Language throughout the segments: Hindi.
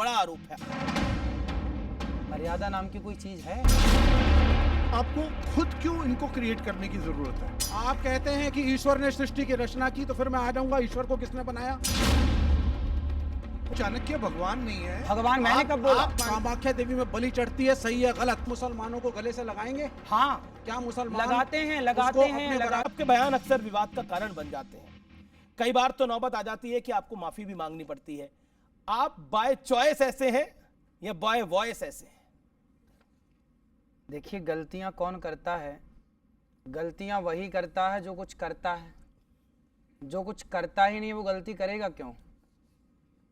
बड़ा आरोप है। मर्यादा नाम की कोई चीज है? आपको खुद क्यों इनको क्रिएट करने की जरूरत है? आप कहते हैं कि ईश्वर ने सृष्टि की रचना की, तो फिर मैं आ जाऊंगा ईश्वर को किसने बनाया? चाणक्य भगवान नहीं है। भगवान मैंने कब बोला? कामाख्या देवी में बलि चढ़ती है, सही है गलत? मुसलमानों को गले से लगाएंगे? हाँ, क्या मुसलमान लगाते हैं आपके बयान अक्सर विवाद का कारण बन जाते हैं। कई बार तो नौबत आ जाती है कि आपको माफी भी मांगनी पड़ती है। आप बाय चॉइस ऐसे हैं या बाय वॉइस ऐसे हैं? देखिए, गलतियां कौन करता है? गलतियां वही करता है जो कुछ करता है। जो कुछ करता ही नहीं वो गलती करेगा क्यों?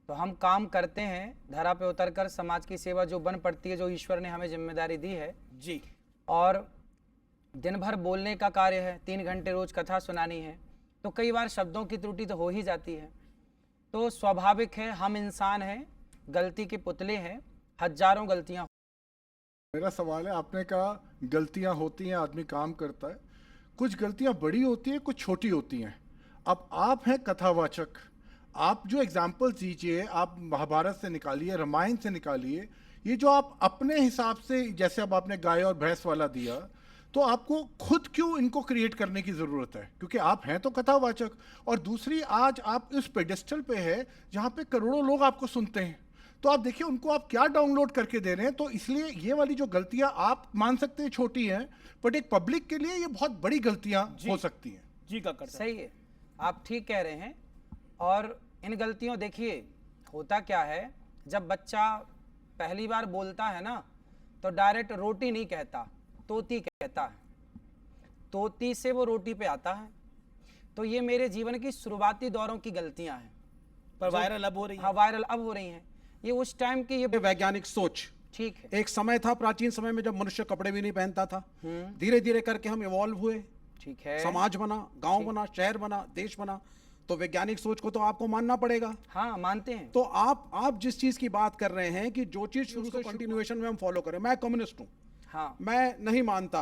तो हम काम करते हैं धरा पे उतरकर, समाज की सेवा जो बन पड़ती है, जो ईश्वर ने हमें जिम्मेदारी दी है जी। और दिन भर बोलने का कार्य है, 3 घंटे रोज कथा सुनानी है, तो कई बार शब्दों की त्रुटि तो हो ही जाती है। तो स्वाभाविक है, हम इंसान हैं, गलती के पुतले हैं, हजारों गलतियां। मेरा सवाल है, आपने कहा गलतियां होती हैं, आदमी काम करता है, कुछ गलतियां बड़ी होती हैं, कुछ छोटी होती हैं। अब आप हैं कथावाचक, आप जो एग्जाम्पल्स दीजिए, आप महाभारत से निकालिए, रामायण से निकालिए, ये जो आप अपने हिसाब से, जैसे अब आपने गाय और भैंस वाला दिया, तो आपको खुद क्यों इनको क्रिएट करने की ज़रूरत है? क्योंकि आप हैं तो कथावाचक, और दूसरी, आज आप इस पेडेस्टल पे है जहाँ पे करोड़ों लोग आपको सुनते हैं, तो आप देखिए उनको आप क्या डाउनलोड करके दे रहे हैं। तो इसलिए ये वाली जो गलतियां आप मान सकते हैं छोटी हैं, बट एक पब्लिक के लिए ये बहुत बड़ी गलतियां हो सकती हैं। जी का करता सही है, आप ठीक कह रहे हैं। और इन गलतियों, देखिए होता क्या है, जब बच्चा पहली बार बोलता है ना, तो डायरेक्ट रोटी नहीं कहता, तोती कहता है। तोती से वो रोटी पे आता है। तो ये मेरे जीवन की शुरुआती दौरों की गलतियां हैं, पर वायरल अब हो रही है। हाँ, वायरल अब हो रही हैं। ये उस टाइम की ये वैज्ञानिक सोच, ठीक है। एक समय था प्राचीन समय में जब मनुष्य कपड़े भी नहीं पहनता था, धीरे धीरे करके हम इवॉल्व हुए, ठीक है, समाज बना, गांव बना, शहर बना, देश बना। तो वैज्ञानिक सोच को तो आपको मानना पड़ेगा। हाँ, मानते हैं। तो आप जिस चीज की बात कर रहे हैं कि जो चीज शुरू से कंटिन्यूएशन में हम फॉलो करें, मैं कम्युनिस्ट हूँ। हाँ, मैं नहीं मानता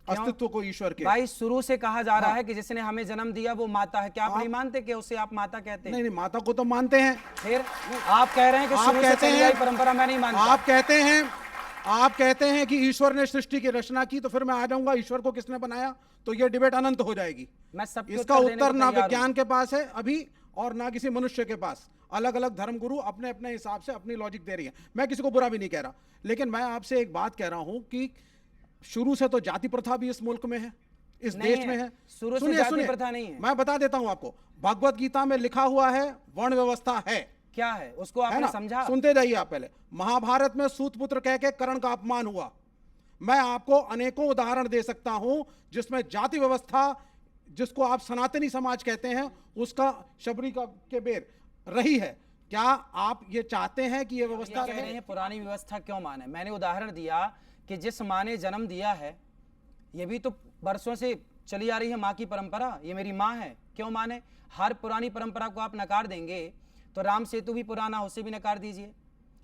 अस्तित्व को ईश्वर के। भाई शुरू से कहा जा रहा है कि जिसने हमें जन्म दिया वो माता है। क्या आप नहीं मानते कि उसे आप माता कहते हैं? नहीं, माता को तो मानते हैं। फिर आप कह रहे हैं कि आप शुरू से कहते चली हैं, आई परंपरा मैं नहीं मानता। आप कहते हैं कि ईश्वर ने सृष्टि की रचना की, तो फिर मैं आ जाऊंगा ईश्वर को किसने बनाया, तो ये डिबेट अनंत हो जाएगी। मैं सबके इसका उत्तर देने उत्तर को ना तैयार विज्ञान के पास है अभी, और ना किसी मनुष्य के पास। अलग अलग धर्मगुरु अपने अपने हिसाब से अपनी लॉजिक दे रही है। मैं किसी को बुरा भी नहीं कह रहा, लेकिन मैं आपसे एक बात कह रहा हूं कि शुरू से तो जाति प्रथा भी इस मुल्क में है, इस देश में है। शुरू से जाति प्रथा नहीं है। मैं बता देता हूं आपको, भगवत गीता में लिखा हुआ है वर्ण व्यवस्था है। क्या है उसको आपने समझा? सुनते जाइए आप पहले। महाभारत में सूत पुत्र कह के कर्ण का अपमान हुआ। मैं आपको अनेकों उदाहरण दे सकता हूं जिसमें जाति व्यवस्था, जिसको आप सनातनी समाज कहते हैं, उसका शबरी का के बेर रही है। क्या आप ये चाहते हैं कि ये व्यवस्था कह रहे हैं पुरानी व्यवस्था क्यों माने? मैंने उदाहरण दिया कि जिस माँ ने जन्म दिया है, ये भी तो बरसों से चली आ रही है माँ की परंपरा, ये मेरी माँ है, क्यों माने? हर पुरानी परंपरा को आप नकार देंगे तो राम सेतु भी पुराना, उसे भी नकार दीजिए।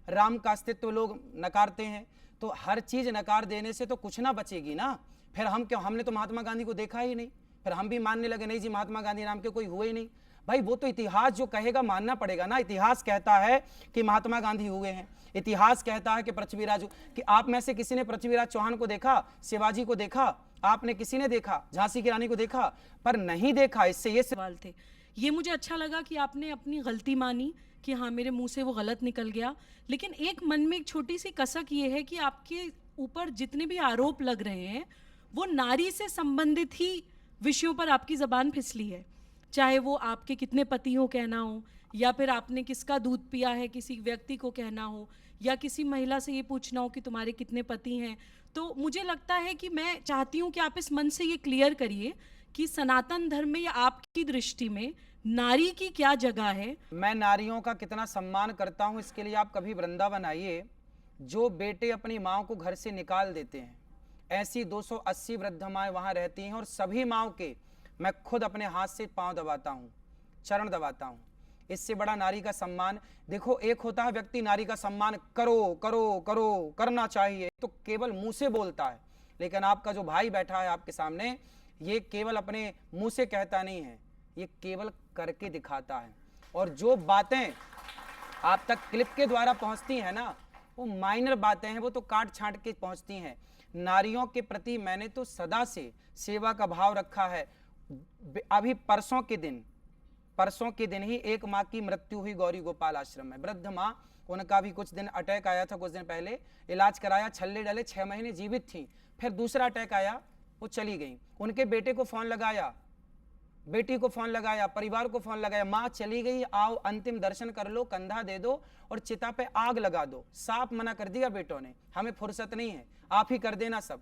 राम का अस्तित्व लोग नकारते हैं, तो हर चीज नकार देने से तो कुछ ना बचेगी ना। फिर हम क्यों, हमने तो महात्मा गांधी को देखा ही नहीं, फिर हम भी मानने लगे नहीं जी महात्मा गांधी नाम के कोई हुए ही नहीं। भाई वो तो इतिहास जो कहेगा मानना पड़ेगा ना। इतिहास कहता है कि महात्मा गांधी हुए हैं, इतिहास कहता है कि पृथ्वीराज, कि आप में से किसी ने पृथ्वीराज चौहान को देखा, शिवाजी को देखा? आपने किसी ने देखा? झांसी की रानी को देखा? पर नहीं देखा। इससे ये सवाल थे। ये मुझे अच्छा लगा कि आपने अपनी गलती मानी कि हाँ मेरे मुंह से वो गलत निकल गया, लेकिन एक मन में एक छोटी सी कसक ये है कि आपके ऊपर जितने भी आरोप लग रहे हैं वो नारी से संबंधित ही विषयों पर आपकी जबान फिसली है। चाहे वो आपके कितने पति हो कहना हो, या फिर आपने किसका दूध पिया है किसी व्यक्ति को कहना हो, या किसी महिला से ये पूछना हो कि तुम्हारे कितने पति हैं। तो मुझे लगता है कि मैं चाहती हूँ कि आप इस मन से ये क्लियर करिए कि सनातन धर्म में या आपकी दृष्टि में नारी की क्या जगह है। मैं नारियों का कितना सम्मान करता हूँ, इसके लिए आप कभी वृंदावन आइए। जो बेटे अपनी माँ को घर से निकाल देते हैं, ऐसी 280 वृद्ध माएँ वहाँ रहती हैं, और सभी माँओं के मैं खुद अपने हाथ से पाँव दबाता हूँ, चरण दबाता हूँ। इससे बड़ा नारी का सम्मान देखो, एक होता है व्यक्ति नारी का सम्मान करो करो करो करना चाहिए, तो केवल मुंह से बोलता है, लेकिन आपका जो भाई बैठा है आपके सामने, ये केवल अपने मुंह से कहता नहीं है, ये केवल करके दिखाता है। और जो बातें आप तक क्लिप के द्वारा पहुंचती है ना, वो माइनर बातें हैं, वो तो काट छांट के पहुंचती हैं। नारियों के प्रति मैंने तो सदा से सेवा का भाव रखा है। अभी परसों के दिन ही एक माँ की मृत्यु हुई गौरी गोपाल आश्रम में, वृद्ध माँ, उनका भी कुछ दिन अटैक आया था, कुछ दिन पहले इलाज कराया, छल्ले डाले, 6 महीने जीवित थी, फिर दूसरा अटैक आया, वो चली गई। उनके बेटे को फोन लगाया, बेटी को फोन लगाया, परिवार को फोन लगाया, माँ चली गई, आओ अंतिम दर्शन कर लो, कंधा दे दो और चिता पे आग लगा दो। साफ मना कर दिया बेटों ने, हमें फुर्सत नहीं है, आप ही कर देना सब।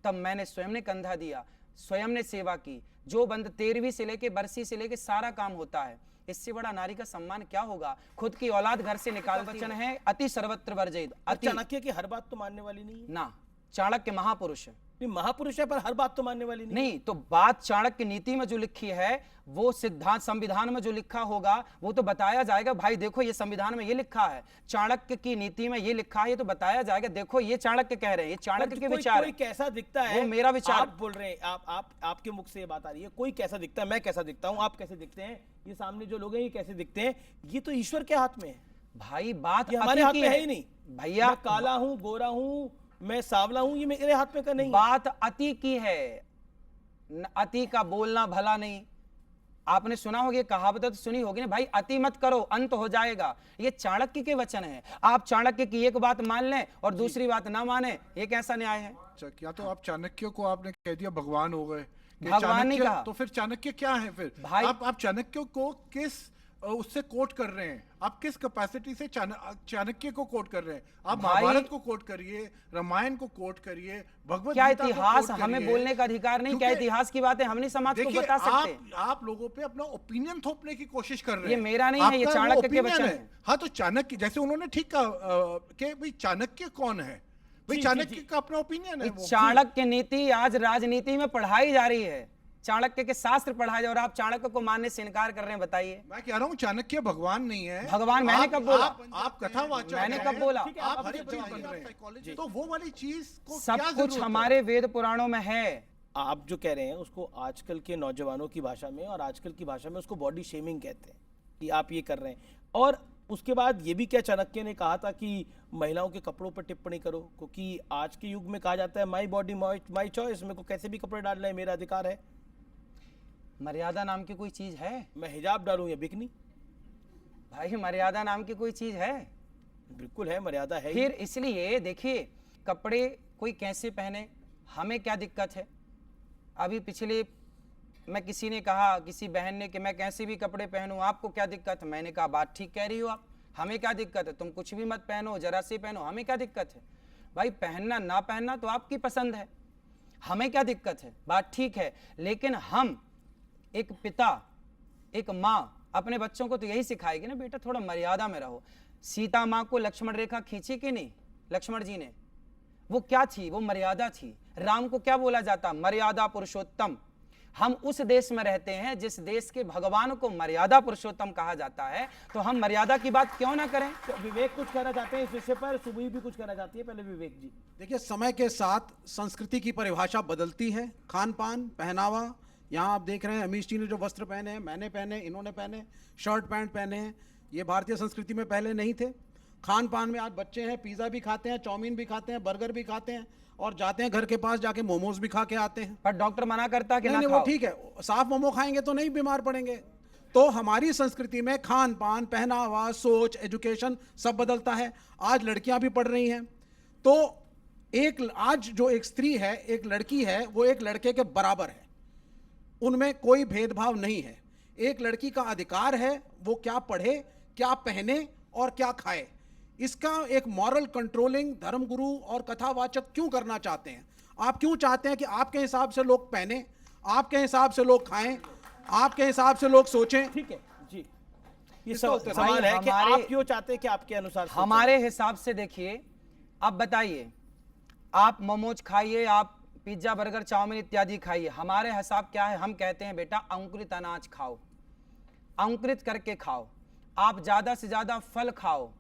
तब मैंने स्वयं ने कंधा दिया, स्वयं ने सेवा की। जो बंद 13वीं से लेके बरसी से लेके सारा काम होता है, इससे बड़ा नारी का सम्मान क्या होगा। खुद की औलाद घर से निकाल, वचन है अति सर्वत्र वर्जित। अति चाणक्य की हर बात तो मानने वाली नहीं है ना, चाणक्य महापुरुष है, नहीं, महापुरुष है पर हर बात तो मानने वाली नहीं। नहीं तो बात चाणक्य नीति में जो लिखी है, वो सिद्धांत संविधान में जो लिखा होगा वो तो बताया जाएगा, भाई देखो ये संविधान में ये लिखा है, चाणक्य की नीति में ये लिखा है, ये तो बताया जाएगा, देखो ये चाणक्य कह रहे हैं, ये चाणक्य के विचार कोई कैसा दिखता है, वो मेरा विचार। आप बोल रहे हैं, आपके मुख से ये बात आ रही है, कोई कैसा दिखता है, मैं कैसा दिखता हूं, आप कैसे दिखते हैं, ये सामने जो लोग हैं ये कैसे दिखते हैं, ये तो ईश्वर के हाथ में है भाई। बात ये हमारे हाथ अति में की है ही नहीं भैया। मैं काला हूं, गोरा हूं, मैं सांवला हूं, ये मेरे हाथ में का नहीं है। बात अति की है, अति का बोलना भला नहीं। आपने सुना होगा, कहावत तो सुनी होगी ना भाई, अति मत करो अंत हो जाएगा। ये चाणक्य के वचन है। आप चाणक्य की एक बात मान लें और दूसरी बात ना माने, ये कैसा न्याय है। अच्छा, क्या तो आप चाणक्य को आपने कह दिया भगवान हो गए कि भगवान नहीं चाणक्य, कहा। तो फिर चाणक्य क्या है फिर भाई आप चाणक्य को किस उससे कोट कर रहे हैं, आप किस कैपेसिटी से चाणक्य को कोट कर रहे हैं। आप भाई, महाभारत को कोट करिए, रामायण को कोट करिए, भगवत क्या गीता को इतिहास कोट हमें करिए। बोलने का अधिकार नहीं, क्या क्योंकि इतिहास की बातें हम नहीं समाज को देखिए, बता सकते। आप लोगों पे अपना ओपिनियन थोपने की कोशिश कर रहे ये हैं। मेरा नहीं है, ये आपका वो चाणक्य के opinion वचन है। है। हाँ, तो चाणक्य जैसे उन्होंने ठीक कहा कि भाई चाणक्य कौन है, भाई जी, चाणक्य जी। का अपना ओपिनियन है वो। चाणक्य नीति आज राजनीति में पढ़ाई जा रही है, चाणक्य के शास्त्र पढ़ाए जा, और आप चाणक्य को मानने से इनकार कर रहे हैं। बताइए, मैं कह रहा हूँ चाणक्य भगवान नहीं है। भगवान मैंने कब बोला? आप कथावाचक मैंने हैं, कब बोला? आप हर चीज बन रहे हैं, तो वो वाली चीज को सब क्या कुछ जरूरत है? हमारे वेद पुराणों में है। आप जो कह रहे हैं उसको आजकल के नौजवानों की भाषा में और आजकल की भाषा में उसको बॉडी शेमिंग कहते हैं कि आप ये कर रहे हैं। और उसके बाद ये भी क्या चाणक्य ने कहा था कि महिलाओं के कपड़ों पर टिप्पणी करो, क्योंकि आज के युग में कहा जाता है माई बॉडी माई चॉइस, मेरे को कैसे भी कपड़े डालना है, मेरा अधिकार है। मर्यादा नाम की कोई चीज है मैं हिजाब डालूं या बिकनी, भाई? मर्यादा नाम की कोई चीज है? बिल्कुल है, मर्यादा है ही। फिर इसलिए देखिए, कपड़े कोई कैसे पहने, हमें क्या दिक्कत है। अभी पिछले मैं किसी ने कहा, किसी बहन ने, कि मैं कैसे भी कपड़े पहनूं, आपको क्या दिक्कत है। मैंने कहा बात ठीक कह रही हो आप, हमें क्या दिक्कत है, तुम कुछ भी मत पहनो, जरा से पहनो, हमें क्या दिक्कत है। भाई पहनना ना पहनना तो आपकी पसंद है, हमें क्या दिक्कत है, बात ठीक है। लेकिन हम एक पिता, एक माँ अपने बच्चों को तो यही सिखाएगी ना, बेटा थोड़ा मर्यादा में रहो। सीता माँ को लक्ष्मण रेखा खींची कि नहीं, लक्ष्मण जी ने, वो क्या थी, वो मर्यादा थी। राम को क्या बोला जाता, मर्यादा पुरुषोत्तम। हम उस देश में रहते हैं जिस देश के भगवान को मर्यादा पुरुषोत्तम कहा जाता है, तो हम मर्यादा की बात क्यों ना करें। तो विवेक कुछ कहना चाहते हैं इस विषय पर, सुबह भी कुछ कहना चाहती है, पहले विवेक जी। देखिए, समय के साथ संस्कृति की परिभाषा बदलती है, खान पान, पहनावा। यहाँ आप देख रहे हैं अमीश जी ने जो वस्त्र पहने हैं, मैंने पहने, इन्होंने पहने, शर्ट पैंट पहने हैं, ये भारतीय संस्कृति में पहले नहीं थे। खान पान में आज बच्चे हैं, पिज़्ज़ा भी खाते हैं, चाउमीन भी खाते हैं, बर्गर भी खाते हैं, और जाते हैं घर के पास जाके मोमोज भी खा के आते हैं। पर डॉक्टर मना करता है कि ना नहीं, वो खाओ। ठीक है, साफ मोमो खाएंगे तो नहीं बीमार पड़ेंगे। तो हमारी संस्कृति में खान पान, पहनावा, सोच, एजुकेशन सब बदलता है। आज लड़कियां भी पढ़ रही हैं, तो आज जो एक स्त्री है, एक लड़की है, वो एक लड़के के बराबर है, उनमें कोई भेदभाव नहीं है। एक लड़की का अधिकार है वो क्या पढ़े, क्या पहने और क्या खाए। इसका एक मॉरल कंट्रोलिंग धर्मगुरु और कथावाचक क्यों करना चाहते हैं? आप क्यों चाहते हैं कि आपके हिसाब से लोग पहने, आपके हिसाब से लोग खाएं, आपके हिसाब से लोग सोचें? ठीक है जी, ये इसका उत्तर सवाल है कि हमारे- आप क्यों चाहते हैं कि आपके अनुसार सोचें? हमारे हिसाब से देखिए, अब बताइए, आप मोमोज खाइए, आप पिज्जा बर्गर चाउमीन इत्यादि खाइए, हमारे हिसाब क्या है, हम कहते हैं बेटा अंकुरित अनाज खाओ, अंकुरित करके खाओ, आप ज्यादा से ज्यादा फल खाओ,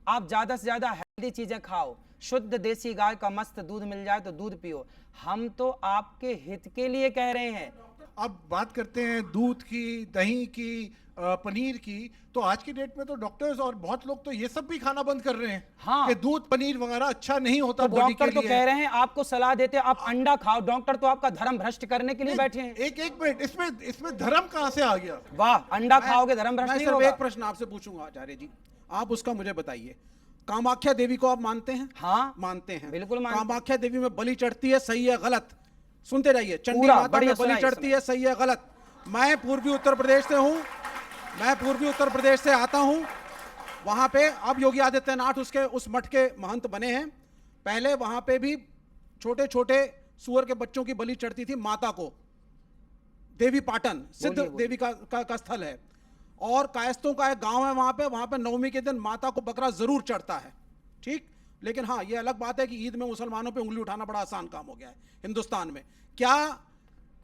आप ज्यादा से ज्यादा हेल्दी चीजें खाओ, शुद्ध देसी गाय का मस्त दूध मिल जाए तो दूध पियो। हम तो आपके हित के लिए कह रहे हैं, अब बात करते हैं दूध की, दही की, पनीर की, तो आज की डेट में तो डॉक्टर्स और बहुत लोग तो ये सब भी खाना बंद कर रहे हैं हाँ। कि दूध पनीर वगैरह अच्छा नहीं होता तो बॉडी के डॉक्टर तो लिए। कह रहे हैं, आपको सलाह देते हैं आप अंडा खाओ, डॉक्टर तो आपका धर्म भ्रष्ट करने के लिए बैठे हैं। एक मिनट, इसमें धर्म कहां से आ गया? वाह, अंडा खाओगे धर्म भ्रष्ट मैं नहीं सिर्फ होगा। एक प्रश्न आपसे पूछूंगा आचार्य जी, आप उसका मुझे बताइए। कामाख्या देवी को आप मानते हैं? हाँ, मानते हैं, बिल्कुल मानते हैं। कामाख्या देवी में बली चढ़ती है, सही है गलत? सुनते रहिए। चंडी पूरा, माता में बढ़िया बलि सुनाइए, चढ़ती है, सही है गलत? मैं पूर्वी उत्तर प्रदेश से हूं, मैं पूर्वी उत्तर प्रदेश से आता हूं। वहां पे अब योगी आदित्यनाथ उसके उस मठ के महंत बने हैं। पहले वहां पे भी छोटे छोटे सुअर के बच्चों की बलि चढ़ती थी माता को। देवी पाटन सिद्ध बोलिए, बोलिए। देवी का स्थल है, और कायस्तों का एक गांव है वहां पे नवमी के दिन माता को बकरा जरूर चढ़ता है, ठीक। लेकिन हाँ, ये अलग बात है कि ईद में मुसलमानों पे उंगली उठाना बड़ा आसान काम हो गया है हिंदुस्तान में। क्या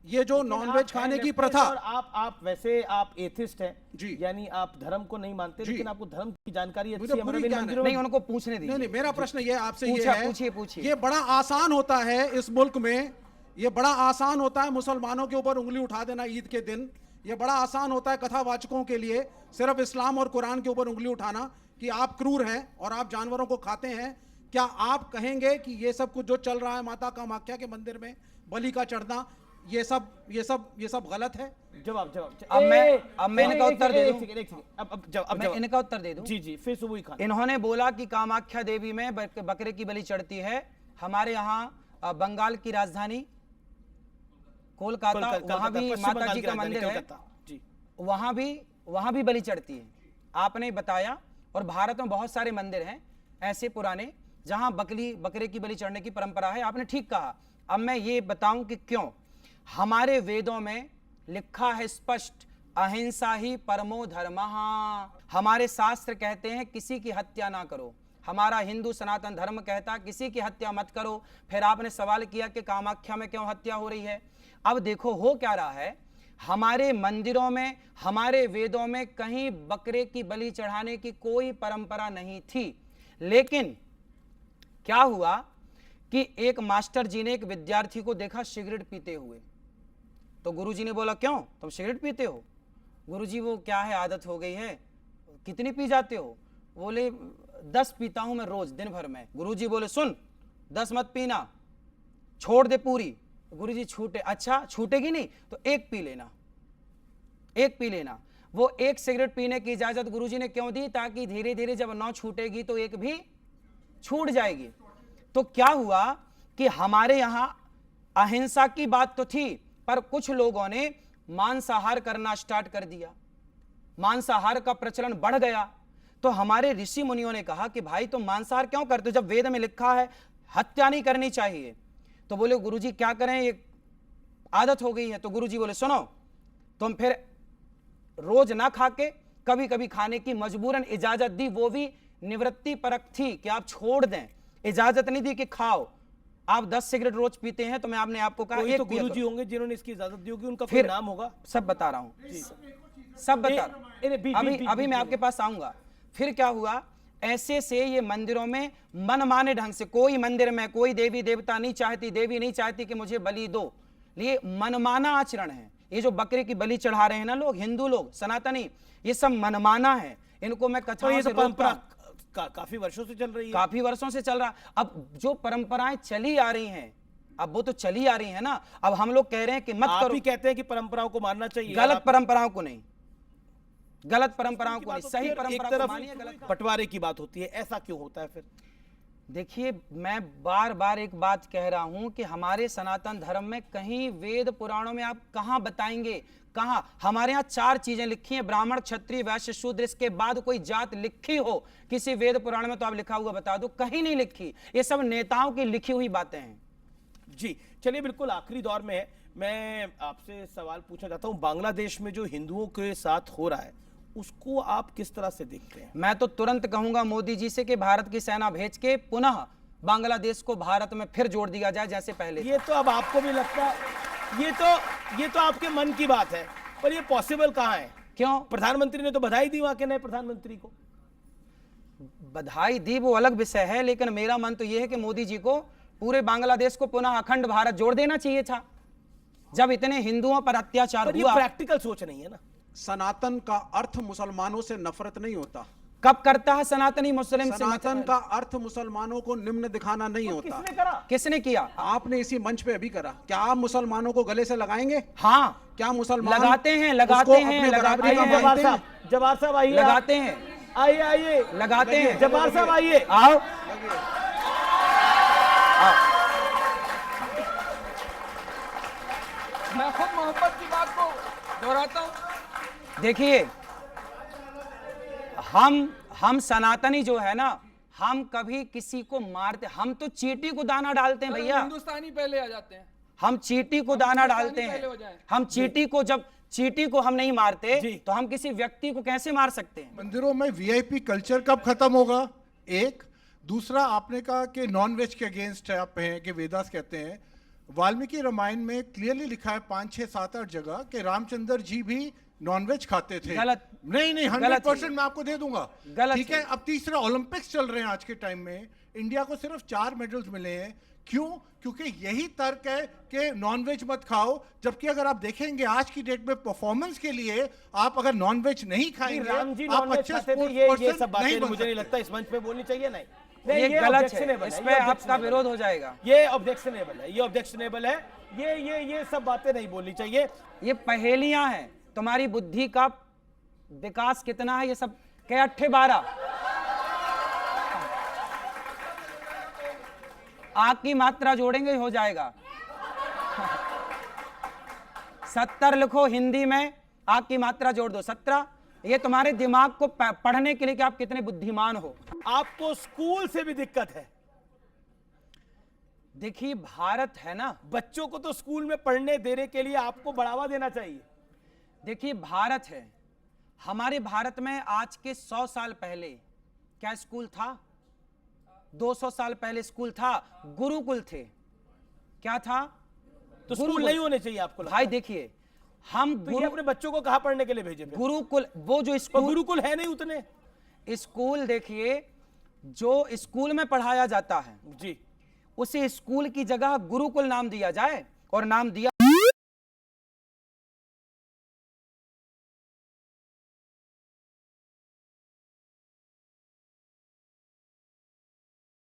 ये जो नॉनवेज खाने की प्रथा, और आप वैसे आप एथिस्ट हैं जी। यानी आप धर्म को नहीं मानते, जी। लेकिन आपको धर्म की जानकारी मुझे अच्छी है। पूरी हमारे ज्ञान है। मंदिरों नहीं, में उनको पूछने दीजिए। नहीं मेरा प्रश्न ये आपसे ये पूछा, है, पूछिए। ये बड़ा आसान होता है इस मुल्क में, ये बड़ा आसान होता है मुसलमानों के ऊपर उंगली उठा देना ईद के दिन। ये बड़ा आसान होता है कथावाचकों के लिए सिर्फ इस्लाम और कुरान के ऊपर उंगली उठाना कि आप क्रूर हैं और आप जानवरों को खाते हैं। क्या आप कहेंगे कि ये सब कुछ जो चल रहा है माता कामाख्या के मंदिर में बलि का चढ़ना, ये सब गलत है? जवाब अब मैं इनका उत्तर दे दूं। अब मैं इनका उत्तर दे दूं। जी जी, फिर सुबह खान। इन्होंने बोला कि कामाख्या देवी में बकरे की बलि चढ़ती है। हमारे यहाँ बंगाल की राजधानी कोलकाता, वहां भी माता जी का मंदिर है, जी। वहां भी बलि चढ़ती है। आपने बताया, और भारत में बहुत सारे मंदिर हैं ऐसे पुराने जहां बकरे की बलि चढ़ने की परंपरा है। आपने ठीक कहा। अब मैं ये बताऊं कि क्यों। हमारे वेदों में लिखा है स्पष्ट, अहिंसा ही परमो धर्मः। हमारे शास्त्र कहते हैं किसी की हत्या ना करो। हमारा हिंदू सनातन धर्म कहता किसी की हत्या मत करो। फिर आपने सवाल किया कि कामाख्या में क्यों हत्या हो रही है। अब देखो हो क्या रहा है, हमारे मंदिरों में, हमारे वेदों में कहीं बकरे की बलि चढ़ाने की कोई परंपरा नहीं थी। लेकिन क्या हुआ कि एक मास्टर जी ने एक विद्यार्थी को देखा सिगरेट पीते हुए। तो गुरुजी ने बोला, क्यों तुम सिगरेट पीते हो? गुरुजी वो क्या है, आदत हो गई है। कितनी पी जाते हो? बोले 10 पीता हूं मैं रोज दिन भर में। गुरुजी बोले सुन, 10 मत पीना, छोड़ दे पूरी। गुरुजी छूटे, अच्छा छूटेगी नहीं तो एक पी लेना, एक पी लेना। वो एक सिगरेट पीने की इजाजत गुरुजी ने क्यों दी? ताकि धीरे धीरे जब 9 छूटेगी तो एक भी छूट जाएगी। तो क्या हुआ कि हमारे यहां अहिंसा की बात तो थी, पर कुछ लोगों ने मांसाहार करना स्टार्ट कर दिया, मांसाहार का प्रचलन बढ़ गया। तो हमारे ऋषि मुनियों ने कहा कि भाई तुम मांसाहार क्यों करते हो जब वेद में लिखा है हत्या नहीं करनी चाहिए। तो बोले गुरुजी क्या करें, ये आदत हो गई है। तो गुरुजी बोले सुनो, तुम फिर रोज ना खा के कभी कभी खाने की मजबूरन इजाजत दी। वो भी निवृत्ति परक थी कि आप छोड़ दें, इजाजत नहीं दी कि खाओ। आप 10 सिगरेट रोज पीते हैं तो मैं आपने आपको कहा एक तो पिया गुरुजी करो। होंगे जिन्होंने इसकी इजाजत दी होगी, उनका कोई फिर नाम होगा। सब बता रहा हूं, सब बता अभी मैं आपके पास आऊंगा। फिर क्या हुआ, ऐसे से ये मंदिरों में मनमाने ढंग से, कोई मंदिर में कोई देवी देवता नहीं चाहती, देवी नहीं चाहती कि मुझे बलि दो, ये मनमाना आचरण है। ये जो बकरे की बलि चढ़ा रहे हैं ना लोग, हिंदू लोग, सनातनी, ये सब मनमाना है। इनको मैं तो कथाओं ये से तो रोकता परंपरा हूं। काफी वर्षों से चल रही है। काफी वर्षों से चल रहा। अब जो परंपराएं चली आ रही हैं, अब वो तो चली आ रही है ना। अब हम लोग कह रहे हैं कि मत आप करो। ही कहते हैं कि परंपराओं को मानना चाहिए। गलत आप- परंपराओं को नहीं, गलत परंपराओं को बात नहीं, होती सही है और एक परंपरा को तरफ मानिए, गलत। बंटवारे की बात होती है, ऐसा क्यों होता है फिर? देखिए, मैं बार बार एक बात कह रहा हूं कि हमारे सनातन धर्म में कहीं वेद पुराणों में आप कहां बताएंगे, कहां? हमारे यहां 4 चीजें लिखी हैं, ब्राह्मण क्षत्रिय वैश्य शूद्र, इसके बाद कोई जात लिखी हो किसी वेद पुराण में तो आप लिखा हुआ बता दो, कहीं नहीं लिखी। ये सब नेताओं की लिखी हुई बातें हैं। जी चलिए, बिल्कुल आखिरी दौर में है। मैं आपसे सवाल पूछना चाहता हूं, बांग्लादेश में जो हिंदुओं के साथ हो रहा है उसको आप किस तरह से देखते हैं? मैं तो तुरंत कहूंगा मोदी जी से कि भारत की सेना भेज के पुनः बांग्लादेश को भारत में फिर जोड़ दिया जाए जैसे पहले। ये तो अब आपको भी लगता है, ये तो आपके मन की बात है, पर ये पॉसिबल कहां है? क्यों? प्रधानमंत्री ने तो बधाई दी वहां के नए प्रधानमंत्री को। बधाई दी वो अलग विषय है, लेकिन मेरा मन तो यह है कि मोदी जी को पूरे बांग्लादेश को पुनः अखंड भारत जोड़ देना चाहिए था। जब इतने हिंदुओं पर अत्याचार पर ये हुआ, प्रैक्टिकल सोच नहीं है ना। सनातन का अर्थ मुसलमानों से नफरत नहीं होता। कब करता है सनातनी मुस्लिम से सनातन का अर्थ मुसलमानों को निम्न दिखाना नहीं होता। किसने करा? किसने किया? आपने इसी मंच पे अभी करा। क्या आप मुसलमानों को गले से लगाएंगे? हाँ, क्या मुसलमान लगाते हैं, उसको लगाते हैं, अपने लगाते बराबरी का हैं। मानते हैं? जवाहर साहब आइए, लगाते हैं, आइए आइए, लगाते हैं। जवाहर साहब आइए। आओ, मैं खुद मोहब्बत की बात को दोहराता हूं। देखिए, हम सनातनी जो है ना, हम कभी किसी को मारते, हम तो चींटी को दाना डालते हैं भैया। हिंदुस्तानी पहले आ जाते हैं। हम चींटी को दाना डालते पहले हो हैं। जाएं। हम चींटी को, जब चींटी को हम नहीं मारते जी। तो हम किसी व्यक्ति को कैसे मार सकते हैं? मंदिरों में वीआईपी कल्चर कब खत्म होगा? एक। दूसरा, आपने कहा कि नॉन वेज के अगेंस्ट है, आप हैं कि वेदास कहते हैं। वाल्मीकि रामायण में क्लियरली लिखा है 5, 6, 7, 8 जगह कि रामचंद्र जी भी नॉनवेज खाते थे। गलत। नहीं, गलत 100% है। मैं आपको दे दूंगा। गलत ठीक है। है। अब तीसरा, ओलंपिक्स चल रहे हैं आज के टाइम में, इंडिया को सिर्फ 4 मेडल्स मिले हैं। क्यों? क्योंकि यही तर्क है कि नॉनवेज मत खाओ, जबकि अगर आप देखेंगे आज की डेट में परफॉर्मेंस के लिए आप अगर नॉनवेज नहीं खाएंगे, राम जी आप नॉनवेज अच्छे खाते थे, स्पोर्ट्स ये पर्सन सब बातें नहीं बन मुझे नहीं सकते। लगता इस मंच पे बोलनी चाहिए। नहीं, ये गलत objectionable है, इस ये पे आपका objectionable विरोध हो जाएगा। ये ऑब्जेक्शनेबल है, ये ऑब्जेक्शनेबल है। ये सब बातें नहीं बोलनी चाहिए। ये पहेलियां हैं। तुम्हारी बुद्धि का विकास कितना है? ये सब के 8-12 आग की मात्रा जोड़ेंगे हो जाएगा। 70 लिखो हिंदी में, आग की मात्रा जोड़ दो 17। ये तुम्हारे दिमाग को पढ़ने के लिए कि आप कितने बुद्धिमान हो। आपको स्कूल से भी दिक्कत है। देखिए, भारत है ना, बच्चों को तो स्कूल में पढ़ने देने के लिए आपको बढ़ावा देना चाहिए। देखिए भारत है, हमारे भारत में आज के 100 साल पहले क्या स्कूल था? 200 साल पहले स्कूल था, गुरुकुल थे। क्या था? तो स्कूल गुरुकुल। नहीं होने चाहिए आपको लगता भाई है? देखिए, हम तो ये अपने बच्चों को कहाँ पढ़ने के लिए भेजे फिर? गुरुकुल, वो जो पर स्कूल, गुरुकुल है नहीं उतने। स्कूल देखिए, जो स्कूल में पढ़ाया जाता है जी, उसे स्कूल की जगह गुरुकुल नाम दिया जाए, और नाम दिया